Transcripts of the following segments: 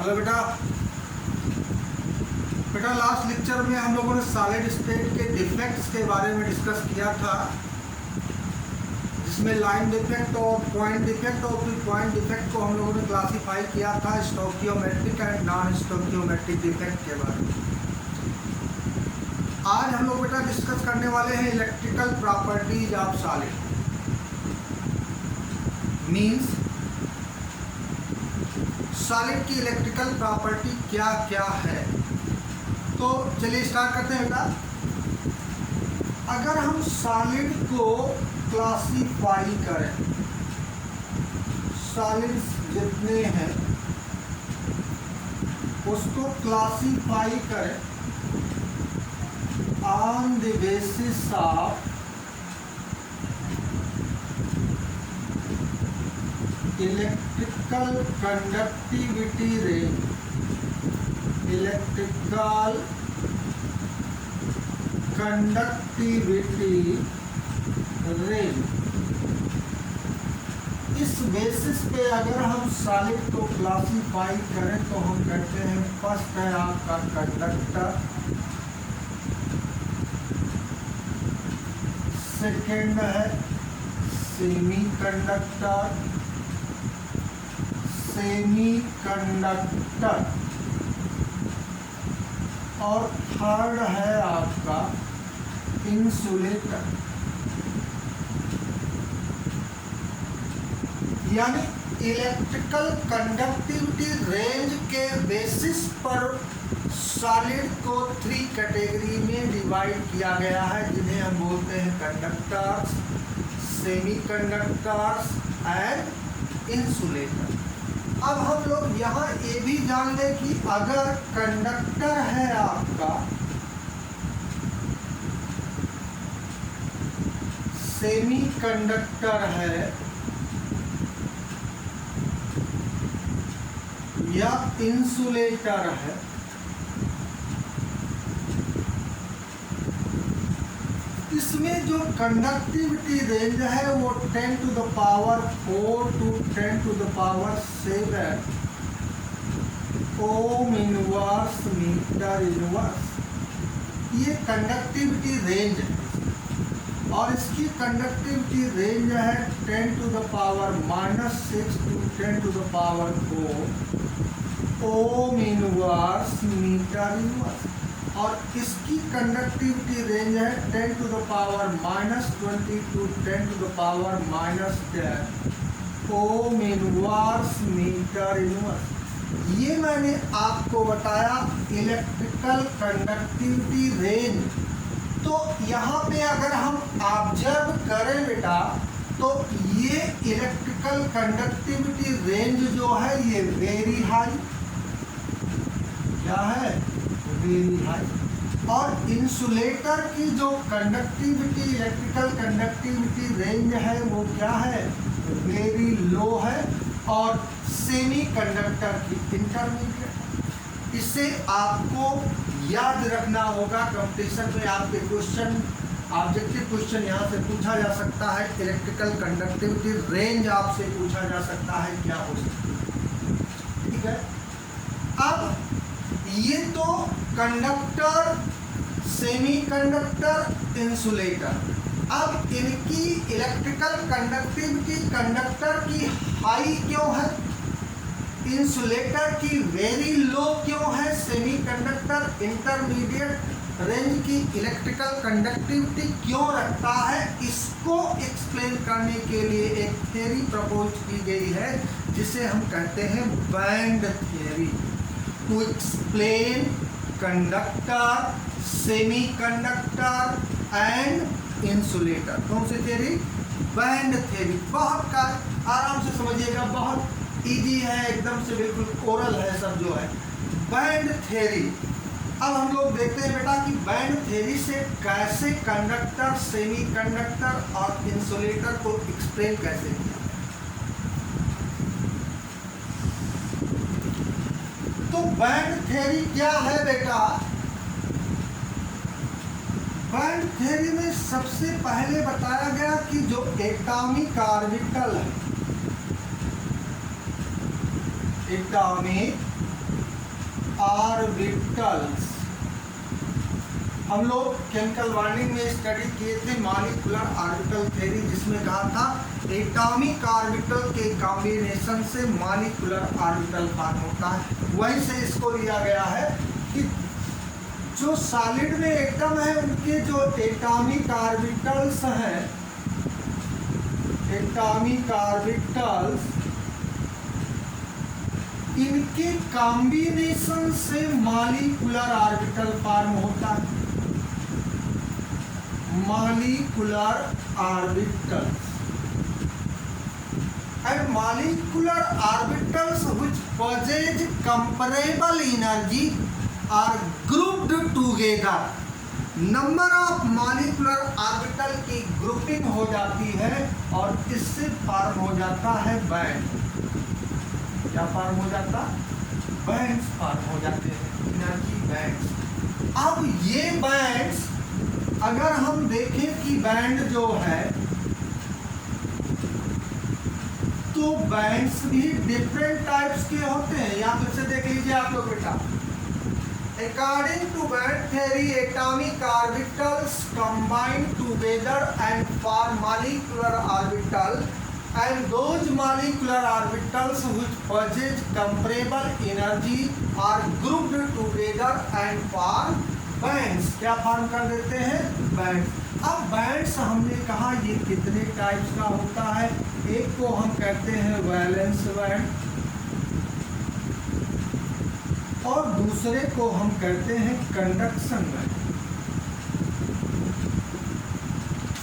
Hello बेटा। बेटा last lecture में हम लोगों ने सॉलिड स्टेट के डिफेक्ट्स के बारे में डिस्कस किया था, जिसमें लाइन डिफेक्ट और पॉइंट डिफेक्ट, और फिर पॉइंट डिफेक्ट को हम लोगों ने क्लासीफाई किया था स्टोकियोमेट्रिक एंड नॉन स्टोकियोमेट्रिक डिफेक्ट के बारे में। आज हम लोग बेटा डिस्कस करने वाले हैं electrical properties of solid. Means solid की इलेक्ट्रिकल प्रॉपर्टी क्या क्या है। तो चलिए स्टार्ट करते हैं बेटा। अगर हम सॉलिड को क्लासीफाई करें, सॉलिड्स जितने हैं उसको क्लासीफाई करें on the basis of electrical conductivity range, electrical conductivity range. इस बेसिस पे अगर हम सॉलिड को क्लासीफाई करें तो हम कहते हैं फर्स्ट है आपका कंडक्टर, सेकेंड है सेमी कंडक्टर, और थर्ड है आपका इंसुलेटर। यानी इलेक्ट्रिकल कंडक्टिविटी रेंज के बेसिस पर सॉलिड को 3 कैटेगरी में डिवाइड किया गया है, जिन्हें हम बोलते हैं conductors, semi conductors and insulator. अब हम लोग यहाँ ये भी जान लें कि अगर कंडक्टर है आपका सेमी कंडक्टर है या इंसुलेटर है, इसमें जो कंडक्टिविटी रेंज है वो 10 to the power 4 to 10 to the power 7 ohm inverse metre inverse, ये कंडक्टिविटी रेंज है। और इसकी कंडक्टिविटी रेंज है 10 to the power -6 to 10 to the power 4 ohm inverse metre inverse. और इसकी कंडक्टिविटी रेंज है 10 to the power -20 to 10 to the power -10 ohm inverse metre inverse. ये मैंने आपको बताया इलेक्ट्रिकल कंडक्टिविटी रेंज। तो यहाँ पे अगर हम ऑब्जर्व करें बेटा तो ये इलेक्ट्रिकल कंडक्टिविटी रेंज जो है ये वेरी हाई, क्या है, वेरी हाई। और इंसुलेटर की जो कंडक्टिविटी, इलेक्ट्रिकल कंडक्टिविटी रेंज है वो क्या है, वेरी लो है। और सेमी कंडक्टर की इंटरमीडिएट। इसे आपको याद रखना होगा। कंपटीशन में आपके क्वेश्चन, ऑब्जेक्टिव क्वेश्चन यहाँ से पूछा जा सकता है। इलेक्ट्रिकल कंडक्टिविटी रेंज आपसे पूछा जा सकता है, क्या हो सकता है, ठीक है। अब ये तो कंडक्टर, सेमी कंडक्टर, इंसुलेटर। अब इनकी इलेक्ट्रिकल कंडक्टिविटी कंडक्टर की हाई क्यों है, इंसुलेटर की वेरी लो क्यों है, सेमी कंडक्टर इंटरमीडिएट रेंज की इलेक्ट्रिकल कंडक्टिविटी क्यों रखता है, इसको एक्सप्लेन करने के लिए एक थ्योरी प्रपोज की गई है जिसे हम कहते हैं band theory. To explain conductor, semiconductor and insulator. कौन सी थ्योरी, बैंड थ्योरी। बहुत आराम से समझिएगा, बहुत इजी है, एकदम से बिल्कुल ओरल है सब जो है, बैंड थ्योरी। अब हम लोग देखते हैं बेटा कि बैंड थ्योरी से कैसे कंडक्टर, सेमी कंडक्टर और इंसुलेटर को एक्सप्लेन कैसे किया। तो बैंड थ्योरी क्या है बेटा, बैंड थ्योरी में सबसे पहले बताया गया कि जो एटॉमिक ऑर्बिटल है, एटॉमिक ऑर्बिटल्स। हम लोग केमिकल बॉन्डिंग में स्टडी किए थे मॉलिक्यूलर ऑर्बिटल थ्योरी, जिसमें कहा था एटॉमिक ऑर्बिटल के कॉम्बिनेशन से मॉलिक्यूलर ऑर्बिटल फॉर्म होता है। वहीं से इसको लिया गया है कि जो सॉलिड में एटम है उनके जो एटॉमिक ऑर्बिटल्स हैं, एटॉमिक ऑर्बिटल्स, इनके कॉम्बिनेशन से मॉलिक्यूलर ऑर्बिटल फॉर्म होता है। Molecular orbitals and molecular orbitals which possess comparable energy are grouped together। Number of molecular orbital की ग्रुपिंग हो जाती है और इससे फॉर्म हो जाता है बैंड। क्या फॉर्म हो जाता? बैंड्स फॉर्म हो जाते हैं, एनर्जी बैंड्स। अब ये बैंड्स अगर हम देखें कि बैंड जो है, तो बैंड्स भी डिफरेंट टाइप्स के होते हैं। या फिर से देख लीजिए आप लोग बेटा, according to band theory atomic orbitals combine together and form molecular orbital and those molecular orbitals which possess comparable energy are grouped together and form bands। क्या फॉर्म कर देते हैं? बैंड्स। अब बैंड्स हमने कहा ये कितने टाइप्स का होता है। एक को हम कहते हैं वैलेंस बैंड और दूसरे को हम कहते हैं conduction band.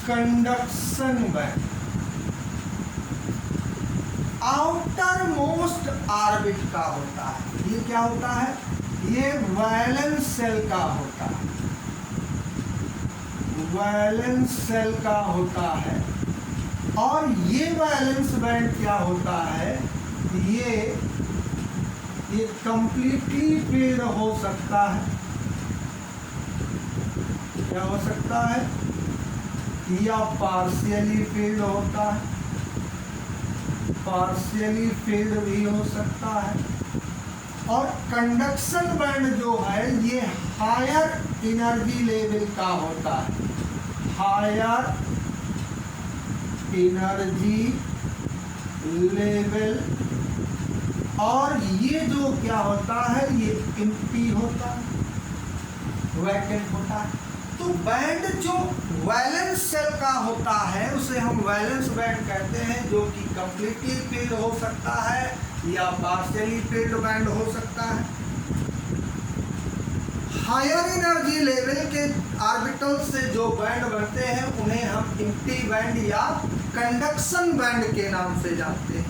Conduction band outer most orbit का होता है। ये क्या होता है? ये वैलेंस सेल का होता है, वैलेंस सेल का होता है। और ये वैलेंस बैंड क्या होता है? ये कंप्लीटली फिल्ड हो सकता है। क्या हो सकता है? या पार्शियली फिल्ड होता है, पार्शियली फिल्ड भी हो सकता है। और कंडक्शन बैंड जो है ये हायर एनर्जी लेवल का होता है, हायर एनर्जी लेवल। और ये जो क्या होता है, ये एम्प्टी होता है, वैकेंट होता है। तो बैंड जो वैलेंस सेल का होता है उसे हम वैलेंस बैंड कहते हैं, जो कि कंप्लीटली फिल्ड हो सकता है या पार्शियली फिल्ड बैंड हो सकता है। हायर एनर्जी लेवल के ऑर्बिटल से जो बैंड बनते हैं उन्हें हम एम्प्टी बैंड या कंडक्शन बैंड के नाम से जानते हैं।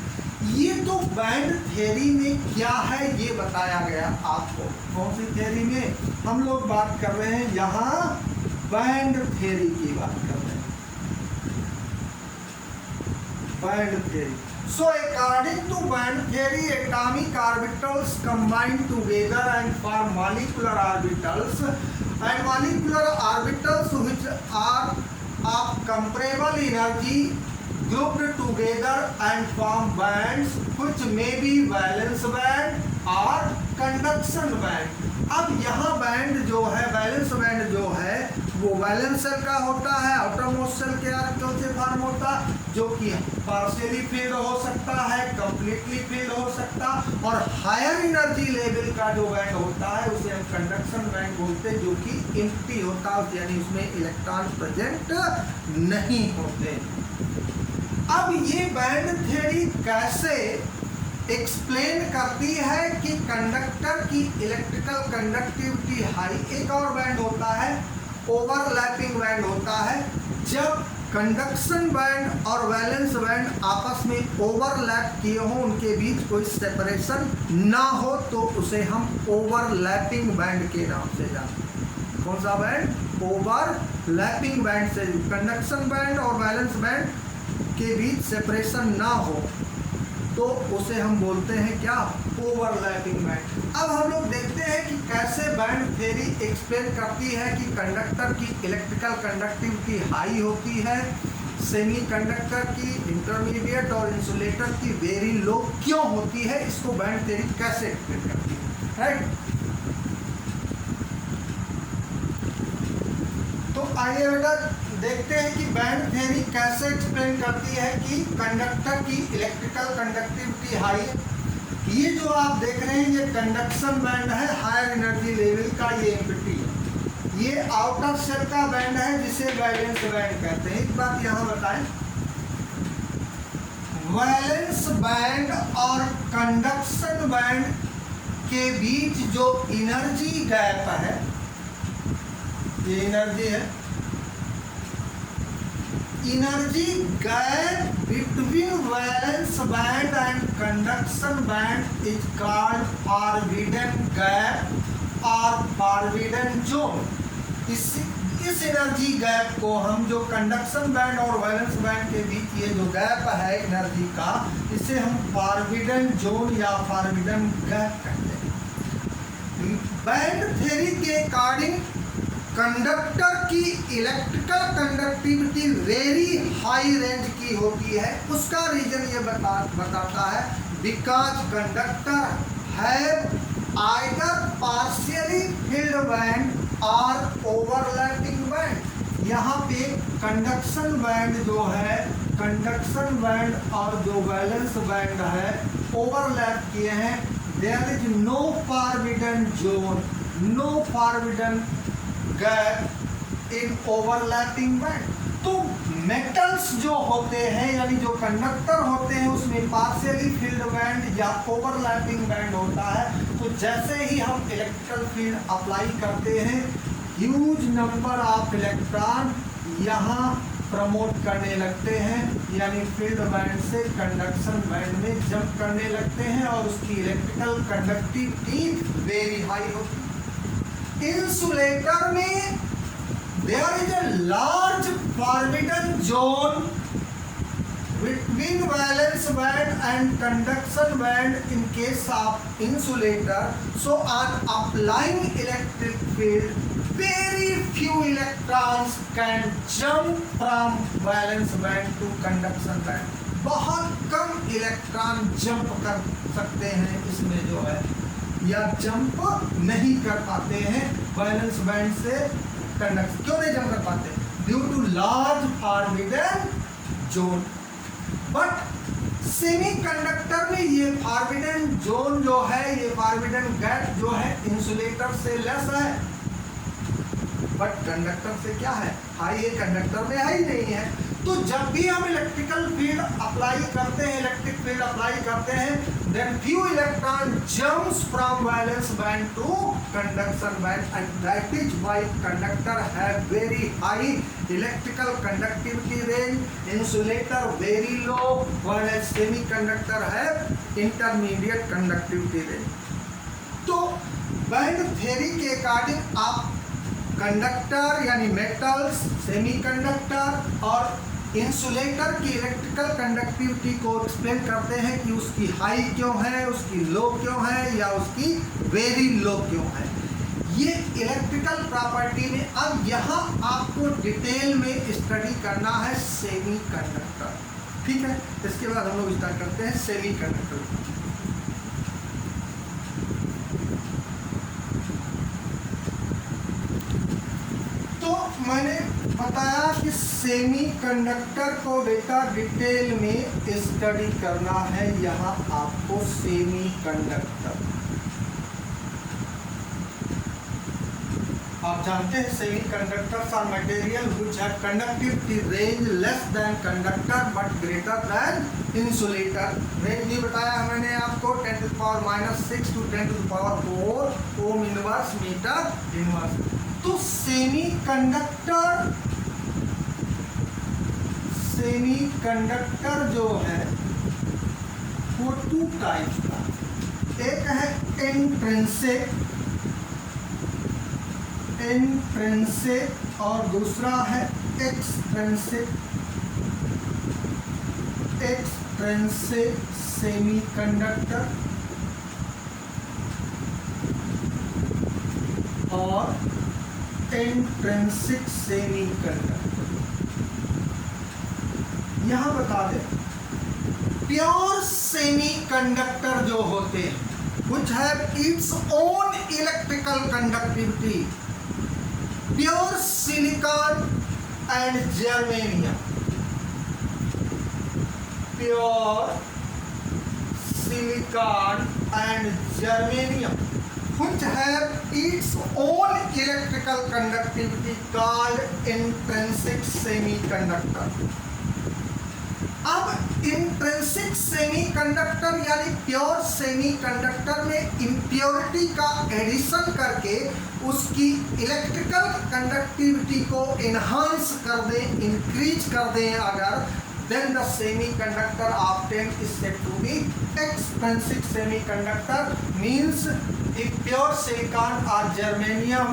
ये तो बैंड थ्योरी में क्या है ये बताया गया आपको। कौन सी थ्योरी में? हम लोग बात कर रहे हैं यहाँ बैंड थ्योरी की बात कर रहे हैं, band theory. So according to band theory, atomic orbitals combine together and form molecular orbitals, and molecular orbitals which are of comparable energy grouped together and form bands which may be valence band or conduction band। अब यहाँ band जो है, valence band जो है वो valence shell का होता है, आउटर मोस्ट सेल के ऑर्बिटल से फॉर्म होता है, जो कि पार्शियली फिल्ड हो सकता है, कंप्लीटली फिल्ड हो सकता। और हायर एनर्जी लेवल का जो बैंड होता है उसे हम कंडक्शन बैंड बोलते हैं, जो कि एम्प्टी होता है, यानी उसमें इलेक्ट्रॉन प्रेजेंट नहीं होते। अब ये बैंड थ्योरी कैसे एक्सप्लेन करती है कि कंडक्टर की इलेक्ट्रिकल कंडक्टिविटी हाई। एक और बैंड होता है ओवरलैपिंग बैंड होता है। जब कंडक्शन बैंड और वैलेंस बैंड आपस में ओवरलैप किए हों, उनके बीच कोई सेपरेशन ना हो, तो उसे हम ओवरलैपिंग बैंड के नाम से जानते हैं। कौन सा बैंड? ओवरलैपिंग बैंड से कंडक्शन बैंड और वैलेंस बैंड के बीच सेपरेशन ना हो तो उसे हम बोलते हैं क्या? Overlapping band. अब हम लोग देखते हैं कि कैसे बैंड थ्योरी एक्सप्लेन करती है कि कंडक्टर की इलेक्ट्रिकल कंडक्टिविटी हाई होती है, सेमीकंडक्टर की, इंटरमीडिएट और इंसुलेटर की वेरी लो क्यों होती है। इसको बैंड थ्योरी कैसे एक्सप्लेन करती है, राइट। तो आइए बेटा देखते हैं कि बैंड थ्योरी कैसे एक्सप्लेन करती है कि कंडक्टर की इलेक्ट्रिकल कंडक्टिविटी हाई। ये जो आप देख रहे हैं ये कंडक्शन बैंड है हायर एनर्जी लेवल का, ये एम्प्टी है। ये आउटर शेल का बैंड है जिसे वैलेंस बैंड कहते हैं। एक बात यहाँ बताएं, वैलेंस बैंड और कंडक्शन बैंड के बीच जो एनर्जी गैप है, ये एनर्जी है, energy gap between valence band and conduction band is called forbidden gap और फॉरबिडन जोन। इस एनर्जी गैप को हम जो कंडक्शन बैंड और वैलेंस बैंड के बीच ये जो गैप है एनर्जी का, इसे हम फॉरबिडन जोन या फॉरबिडन गैप कहते हैं। बैंड थ्योरी के अकॉर्डिंग कंडक्टर की electrical conductivity very high range की होती है। उसका रीजन ये बताता है because conductor have either partially field band और ओवरलैपिंग बैंड। यहाँ पे कंडक्शन बैंड जो है, कंडक्शन बैंड और जो वैलेंस बैंड है ओवरलैप किए हैं। There is no forbidden zone, no forbidden gap in overlapping band. तो मेटल्स जो होते हैं यानी जो कंडक्टर होते हैं उसमें पार्शियली फील्ड बैंड या ओवरलैपिंग बैंड होता है। तो जैसे ही हम इलेक्ट्रिकल फील्ड अप्लाई करते हैं ह्यूज नंबर ऑफ इलेक्ट्रॉन यहाँ प्रमोट करने लगते हैं, यानी फील्ड बैंड से कंडक्शन बैंड में जंप करने लगते हैं और उसकी इलेक्ट्रिकल कंडक्टिविटी वेरी हाई होती है। इंसुलेटर में there is a large forbidden zone between valence band and conduction band in case of insulator. So on applying electric field, very few electrons can jump from valence band to conduction band. बहुत कम electron jump कर सकते हैं इसमें जो है, या jump नहीं कर पाते हैं वैलेंस बैंड से कंडक्शन। क्यों नहीं जंप कर पाते? Due to large forbidden zone. But semiconductor में ये फॉरबिडन जोन जो है, ये फॉरबिडन गैप जो है इंसुलेटर से लेस है, बट कंडक्टर से क्या है? हाई है। कंडक्टर में हाई नहीं है। तो जब भी हम इलेक्ट्रिकल फील्ड अप्लाई करते हैं, इलेक्ट्रिक फील्ड अप्लाई करते हैं, then few electron jumps from valence band to conduction band, and that is why conductor have very high electrical conductivity range, insulator very low, whereas semiconductor have intermediate conductivity range. तो band theory के according आप conductor यानी metals, semiconductor और insulator की electrical conductivity को explain करते हैं कि उसकी हाई क्यों है, उसकी लो क्यों है, या उसकी वेरी लो क्यों है। ये इलेक्ट्रिकल प्रॉपर्टी में अब यहाँ आपको डिटेल में स्टडी करना है सेमीकंडक्टर। ठीक है, इसके बाद हम लोग स्टार्ट करते हैं सेमीकंडक्टर। मैंने बताया कि सेमीकंडक्टर को बेटा डिटेल में स्टडी करना है। यहाँ आपको सेमीकंडक्टर, आप जानते हैं semiconductors are material which have conductivity range less than conductor but greater than insulator. Range भी बताया मैंने आपको 10⁻⁻⁶ to 10⁴ ohm inverse metre inverse. तो सेमीकंडक्टर जो है वो टू टाइप का, एक है इंट्रिंसिक और दूसरा है एक्सट्रिंसिक सेमीकंडक्टर और इंट्रिंसिक सेमीकंडक्टर। यहां बता दें, प्योर सेमीकंडक्टर जो होते हैं which have its own electrical conductivity, pure silicon and germanium, pure silicon and germanium which have its own electrical conductivity called intrinsic semiconductor। अब इंट्रिंसिक सेमीकंडक्टर यानी pure semiconductor में impurity का एडिशन करके उसकी electrical conductivity को enhance कर दें, increase कर दें अगर, then the semiconductor obtained is said to be extrinsic semiconductor। means if pure silicon or germanium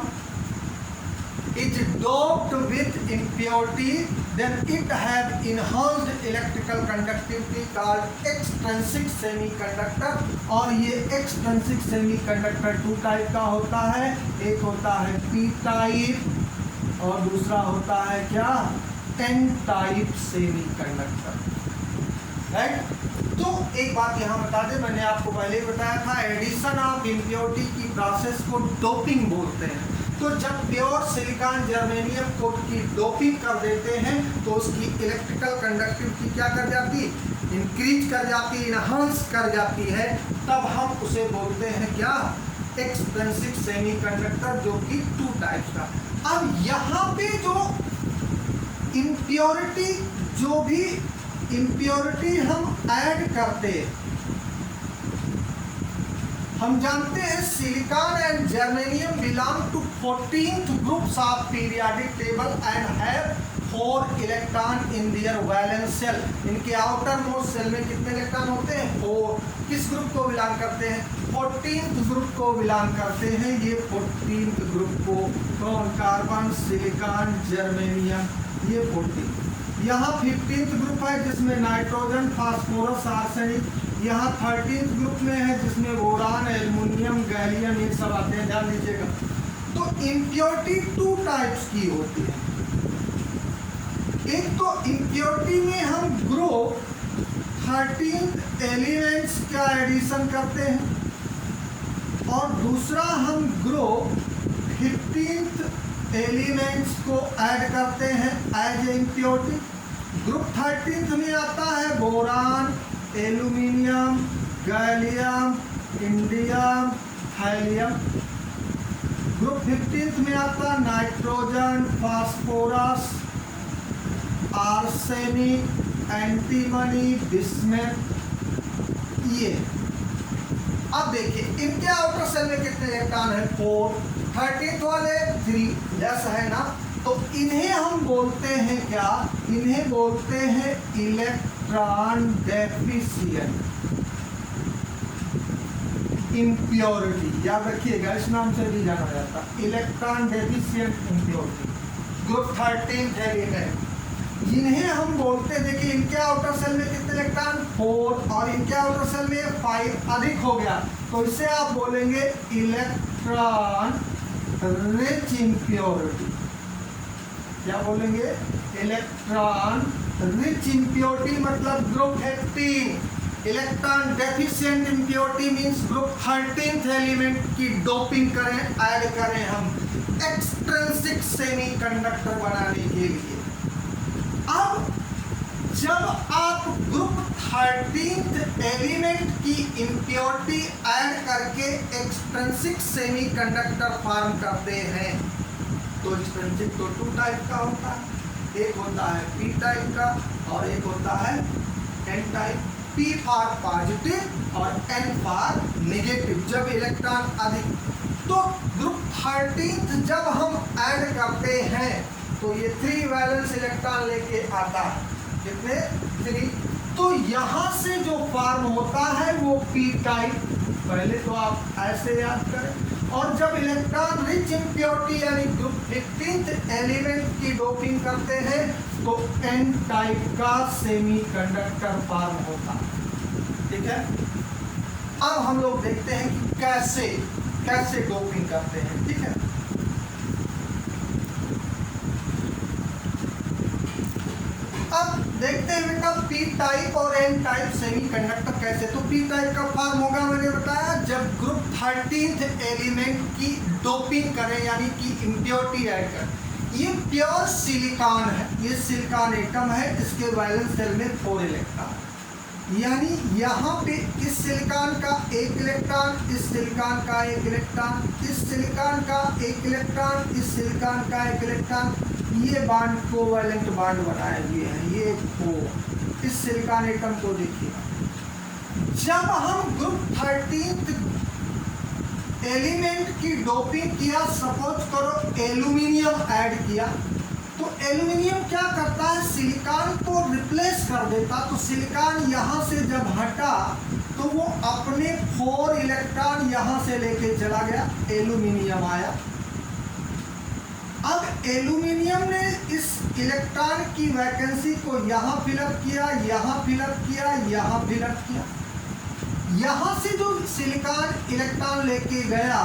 is doped with impurity, then it have enhanced electrical conductivity called extrinsic semiconductor। और ये extrinsic semiconductor 2 type का होता है, एक होता है p type और दूसरा होता है क्या, N टाइप सेमीकंडक्टर, राइट। तो एक बात यहाँ बता दें, मैंने आपको पहले बताया था एडिशन ऑफ इम्प्योरिटी की प्रोसेस को डोपिंग बोलते हैं। तो जब प्योर सिलिकॉन जर्मेनियम को की डोपिंग कर देते हैं तो उसकी इलेक्ट्रिकल कंडक्टिविटी क्या कर जाती है, इंक्रीज कर जाती है, इनहांस कर जाती है, तब हम उसे बोलते हैं क्या, एक्सट्रिंसिक सेमीकंडक्टर, जो कि 2 टाइप्स का। अब यहाँ पे जो इम्प्योरिटी, जो भी इम्प्योरिटी हम ऐड करते हैं, हम जानते हैं silicon and germanium belong to 14th groups of periodic table and have 4 electron in their valence shell. इनके आउटर मोस्ट शेल में कितने इलेक्ट्रॉन होते हैं, 4। किस ग्रुप को बिलोंग करते हैं, 14th ग्रुप को बिलोंग करते हैं। ये 14th ग्रुप को कौन, कार्बन, सिलिकॉन, जर्मेनियम, ये 14। यहाँ 15th ग्रुप है जिसमें नाइट्रोजन, फास्फोरस, आर्सेनिक। यहाँ 13th ग्रुप में है जिसमें बोरान, एल्युमिनियम, गैलियम, ये सब आते हैं, ध्यान दीजिएगा। तो इम्प्योरिटी 2 टाइप्स की होती है। एक तो इम्प्योरिटी में हम ग्रुप 13th एलिमेंट्स का एडिशन करते हैं और दूसरा हम ग्रुप 15th एलिमेंट्स को ऐड करते हैं as a impurity. Group 13th में आता है boron, aluminium, gallium, indium, thallium. Group 15th में आता है nitrogen, phosphorus, arsenic, antimony, bismuth. ये अब देखिए इनके आउटर सेल में कितने इलेक्ट्रॉन है, 4। 13th वाले 3 ऐसा है ना। तो इन्हें हम बोलते हैं क्या, इन्हें बोलते हैं इलेक्ट्रॉन डेफिशिएंट इम्प्योरिटी। याद रखिएगा, इस नाम से भी जाना जाता है, electron deficient impurity. Group 13th element इन्हें हम बोलते हैं, देखिए इनके आउटर सेल में कितने इलेक्ट्रॉन, 4 और इनके आउटर सेल में 5 अधिक हो गया, तो इसे आप बोलेंगे इलेक्ट्रॉन रिच इम्प्योरिटी। क्या बोलेंगे, इलेक्ट्रॉन रिच इम्प्योरिटी मतलब group 18। Electron deficient impurity means group 13th element की डोपिंग करें, ऐड करें हम एक्सट्रिंसिक सेमीकंडक्टर बनाने के लिए। अब जब आप ग्रुप 13th एलिमेंट की इम्प्योरिटी ऐड करके एक्सट्रिंसिक सेमीकंडक्टर फॉर्म करते हैं तो एक्सट्रिंसिक तो 2 टाइप का होता है, एक होता है p टाइप का और एक होता है n type. p for positive और n फॉर नेगेटिव, जब इलेक्ट्रॉन अधिक। तो ग्रुप 13th जब हम ऐड करते हैं तो ये 3 वैलेंस इलेक्ट्रॉन लेके आता है, कितने, 3। तो यहाँ से जो फॉर्म होता है वो p टाइप, पहले तो आप ऐसे याद करें। और जब इलेक्ट्रॉन रिच इम्प्योरिटी यानी ग्रुप 15th एलिमेंट की डोपिंग करते हैं तो n टाइप का सेमीकंडक्टर फॉर्म होता है, ठीक है। अब हम लोग देखते हैं कि कैसे डोपिंग करते हैं, ठीक है। अब देखते हैं बेटा p टाइप और n टाइप सेमीकंडक्टर कैसे। तो p टाइप का फॉर्म होगा, मैंने बताया जब ग्रुप 13th एलिमेंट की डोपिंग करें यानी कि इम्प्योरिटी ऐड करें, ये प्योर सिलिकॉन है, ये सिलिकॉन एटम है, इसके वैलेंस शेल में 4 इलेक्ट्रॉन, यानी यहाँ पे इस सिलिकॉन का 1 इलेक्ट्रॉन, इस सिलिकॉन का 1 इलेक्ट्रॉन, इस सिलिकॉन का 1 इलेक्ट्रॉन, इस सिलिकॉन का 1 इलेक्ट्रॉन, ये बॉन्ड कोवैलेंट बॉन्ड बनाए हुए हैं, ये को इस सिलिकॉन एटम को देखिए। जब हम ग्रुप 13th एलिमेंट की डोपिंग किया, सपोज करो एल्यूमिनियम ऐड किया, तो एल्यूमिनियम क्या करता है, सिलिकॉन को रिप्लेस कर देता। तो सिलिकॉन यहाँ से जब हटा तो वो अपने 4 इलेक्ट्रॉन यहाँ से लेके चला गया, एल्यूमिनियम आया। अब एल्यूमिनियम ने इस इलेक्ट्रॉन की वैकेंसी को यहाँ फिलअप किया, यहाँ फिलअप किया, यहाँ फिलअप किया। यहाँ से जो सिलिकॉन इलेक्ट्रॉन लेके गया,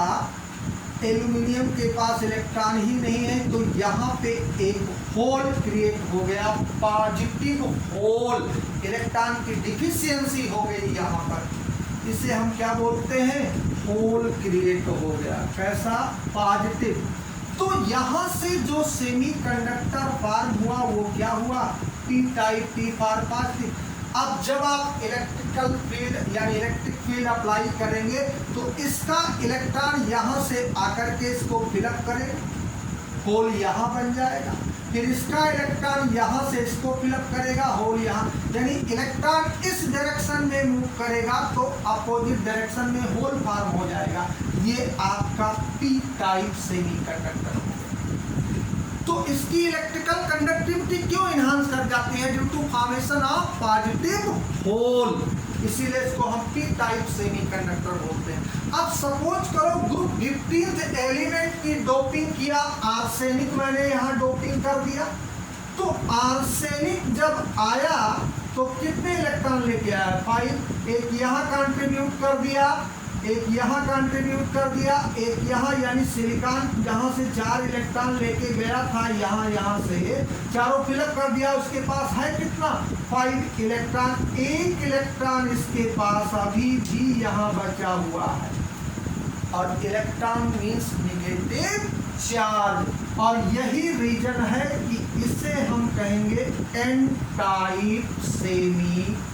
एल्यूमिनियम के पास इलेक्ट्रॉन ही नहीं है, तो यहाँ पे एक होल क्रिएट हो गया, पॉजिटिव होल, इलेक्ट्रॉन की डिफिशियंसी हो गई यहाँ पर। इसे हम क्या बोलते हैं, होल क्रिएट हो गया। कैसा, पॉजिटिव। तो यहाँ से जो सेमीकंडक्टर फॉर्म हुआ वो क्या हुआ, P type, P for positive. अब जब आप इलेक्ट्रिकल फील्ड यानी इलेक्ट्रिक फील्ड अप्लाई करेंगे तो इसका इलेक्ट्रॉन यहाँ से आकर के इसको फिलअप करेगा, होल यहाँ बन जाएगा। फिर इसका इलेक्ट्रॉन यहाँ से इसको फिलअप करेगा, होल यहाँ, यानी इलेक्ट्रॉन इस डायरेक्शन में मूव करेगा तो अपोजिट डायरेक्शन में होल फॉर्म हो जाएगा। ये आपका पी टाइप सेमीकंडक्टर हो गया। तो इसकी इलेक्ट्रिकल कंडक्टिविटी क्यों इनहांस कर जाती है, due to formation of positive hole, इसीलिए इसको हम पी टाइप सेमीकंडक्टर बोलते हैं। अब सपोज करो ग्रुप 15th एलिमेंट की डोपिंग किया, आर्सेनिक मैंने यहाँ डोपिंग कर दिया, तो आर्सेनिक जब आया तो कितने इलेक्ट्रॉन लेके आया, 5। एक यहाँ कंट्रीब्यूट कर दिया, एक यहाँ कंट्रीब्यूट कर दिया, एक यहाँ, यानी सिलिकॉन जहाँ से 4 इलेक्ट्रॉन लेके गया था, यहाँ से चारों फिलअप कर दिया। उसके पास है कितना, 5 इलेक्ट्रॉन। 1 इलेक्ट्रॉन इसके पास अभी भी यहाँ बचा हुआ है, और इलेक्ट्रॉन मीन्स नेगेटिव चार्ज, और यही रीजन है कि इसे हम कहेंगे N type semiconductor.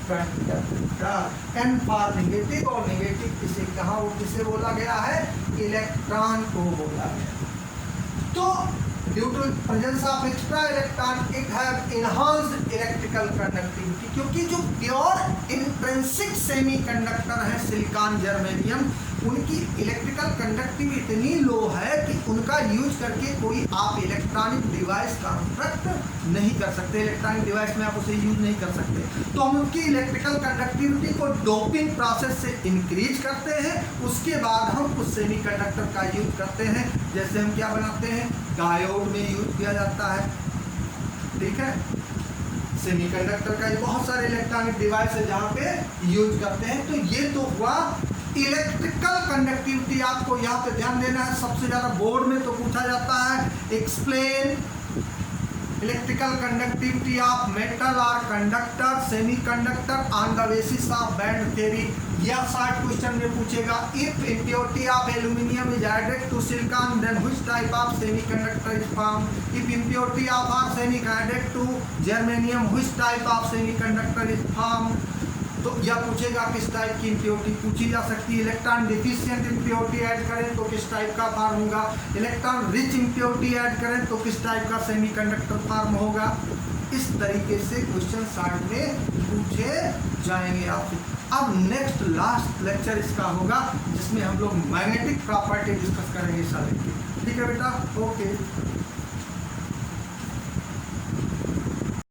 N for negative, और नेगेटिव किसे कहा, वो किसे बोला गया है, इलेक्ट्रॉन को बोला गया। तो due to presence of extra electron it have enhanced electrical conductivity, क्योंकि जो प्योर इंट्रिंसिक सेमीकंडक्टर है सिलिकॉन, जर्मेनियम, उनकी इलेक्ट्रिकल कंडक्टिविटी इतनी लो है कि उनका यूज करके कोई आप इलेक्ट्रॉनिक डिवाइस कंस्ट्रक्ट नहीं कर सकते, इलेक्ट्रॉनिक डिवाइस में आप उसे यूज नहीं कर सकते। तो हम उनकी इलेक्ट्रिकल कंडक्टिविटी को डोपिंग प्रोसेस से इंक्रीज करते हैं, उसके बाद हम उस सेमीकंडक्टर का यूज करते हैं। जैसे हम क्या बनाते हैं, डायोड में यूज किया जाता है, ठीक है। सेमीकंडक्टर का बहुत सारे इलेक्ट्रॉनिक डिवाइस है जहाँ पे यूज करते हैं। तो ये तो हुआ इलेक्ट्रिकल कंडक्टिविटी। आपको यहाँ पे ध्यान देना है, सबसे ज़्यादा बोर्ड में तो पूछा जाता है, explain electrical conductivity of metal और conductor semiconductor on the basis of band theory. यह शार्ट क्वेश्चन में पूछेगा, if impurity of aluminium is added to silicon then which type of semiconductor is formed. If impurity of arsenic added to germanium which type of semiconductor is formed. तो यह पूछेगा किस type की impurity पूछी जा सकती है। इलेक्ट्रॉन डिफिशिएंट इम्प्योरिटी ऐड करें तो किस टाइप का फॉर्म होगा, इलेक्ट्रॉन रिच इम्प्योरिटी ऐड करें तो किस टाइप का सेमीकंडक्टर फॉर्म होगा। इस तरीके से क्वेश्चन शार्ट में पूछे जाएंगे आपसे। अब नेक्स्ट लास्ट लेक्चर इसका होगा जिसमें हम लोग मैग्नेटिक प्रॉपर्टी डिस्कस करेंगे सारे की। ठीक है बेटा, ओके।